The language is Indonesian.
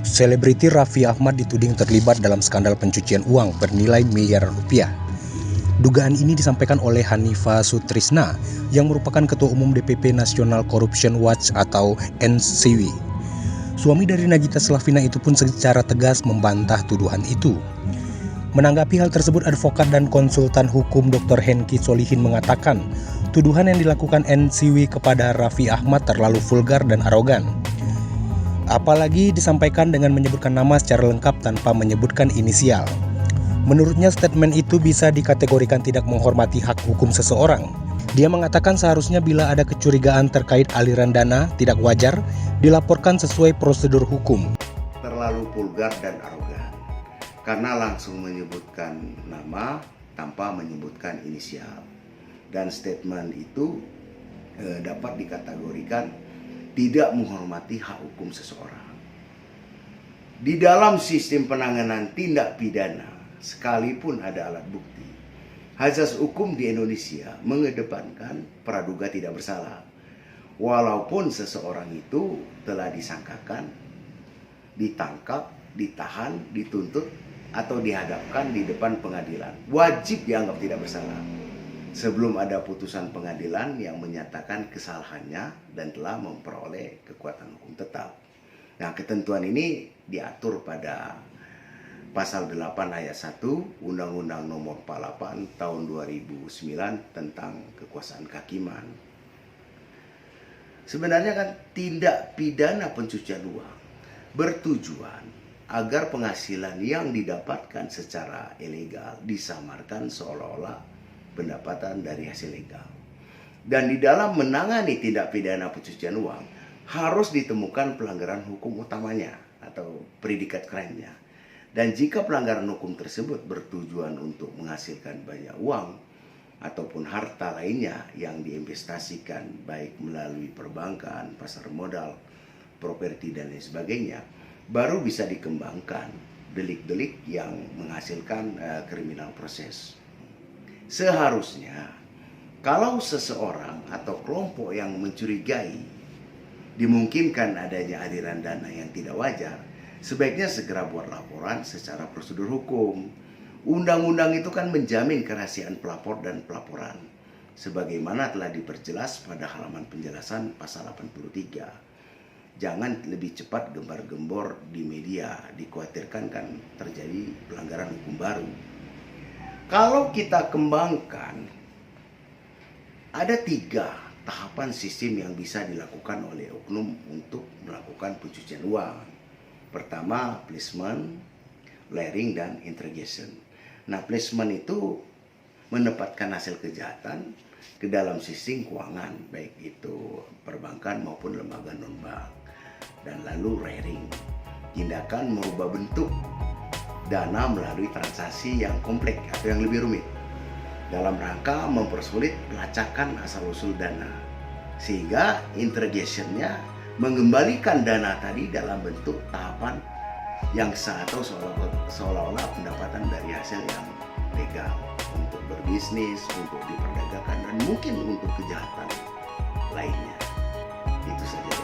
Selebriti Raffi Ahmad dituding terlibat dalam skandal pencucian uang bernilai miliaran rupiah. Dugaan ini disampaikan oleh Hanifa Sutrisna yang merupakan Ketua Umum DPP National Corruption Watch atau NCW. Suami dari Nagita Slavina itu pun secara tegas membantah tuduhan itu. Menanggapi hal tersebut, advokat dan konsultan hukum Dr. Henki Solihin mengatakan tuduhan yang dilakukan NCW kepada Raffi Ahmad terlalu vulgar dan arogan. Apalagi disampaikan dengan menyebutkan nama secara lengkap tanpa menyebutkan inisial. Menurutnya statement itu bisa dikategorikan tidak menghormati hak hukum seseorang. Dia mengatakan seharusnya bila ada kecurigaan terkait aliran dana tidak wajar dilaporkan sesuai prosedur hukum. Terlalu vulgar dan arogan karena langsung menyebutkan nama tanpa menyebutkan inisial. Dan statement itu dapat dikategorikan tidak menghormati hak hukum seseorang. Di dalam sistem penanganan tindak pidana, sekalipun ada alat bukti, azas hukum di Indonesia mengedepankan praduga tidak bersalah. Walaupun seseorang itu telah disangkakan, ditangkap, ditahan, dituntut, atau dihadapkan di depan pengadilan, wajib dianggap tidak bersalah sebelum ada putusan pengadilan yang menyatakan kesalahannya dan telah memperoleh kekuatan hukum tetap. Nah, ketentuan ini diatur pada Pasal 8 ayat 1 Undang-Undang Nomor 48 Tahun 2009 tentang kekuasaan kehakiman. Sebenarnya kan tindak pidana pencucian uang bertujuan agar penghasilan yang didapatkan secara ilegal disamarkan seolah-olah pendapatan dari hasil legal. Dan di dalam menangani tindak pidana pencucian uang harus ditemukan pelanggaran hukum utamanya atau predikat crime-nya. Dan jika pelanggaran hukum tersebut bertujuan untuk menghasilkan banyak uang ataupun harta lainnya yang diinvestasikan baik melalui perbankan, pasar modal, properti dan lain sebagainya, baru bisa dikembangkan delik-delik yang menghasilkan criminal process. Seharusnya kalau seseorang atau kelompok yang mencurigai dimungkinkan adanya aliran dana yang tidak wajar, sebaiknya segera buat laporan secara prosedur hukum. Undang-undang itu kan menjamin kerahasiaan pelapor dan pelaporan, sebagaimana telah diperjelas pada halaman penjelasan pasal 83. Jangan lebih cepat gembar-gembor di media, dikhawatirkan kan terjadi pelanggaran hukum baru. Kalau kita kembangkan, ada 3 tahapan sistem yang bisa dilakukan oleh oknum untuk melakukan pencucian uang. Pertama, placement, layering, dan interrogation. Nah, placement itu menempatkan hasil kejahatan ke dalam sistem keuangan, baik itu perbankan maupun lembaga non-bank. Dan lalu layering, tindakan merubah bentuk dana melalui transaksi yang kompleks atau yang lebih rumit dalam rangka mempersulit pelacakan asal-usul dana, sehingga interrogationnya mengembalikan dana tadi dalam bentuk tahapan yang sah atau seolah-olah pendapatan dari hasil yang legal untuk berbisnis, untuk diperdagangkan, dan mungkin untuk kejahatan lainnya. Itu saja.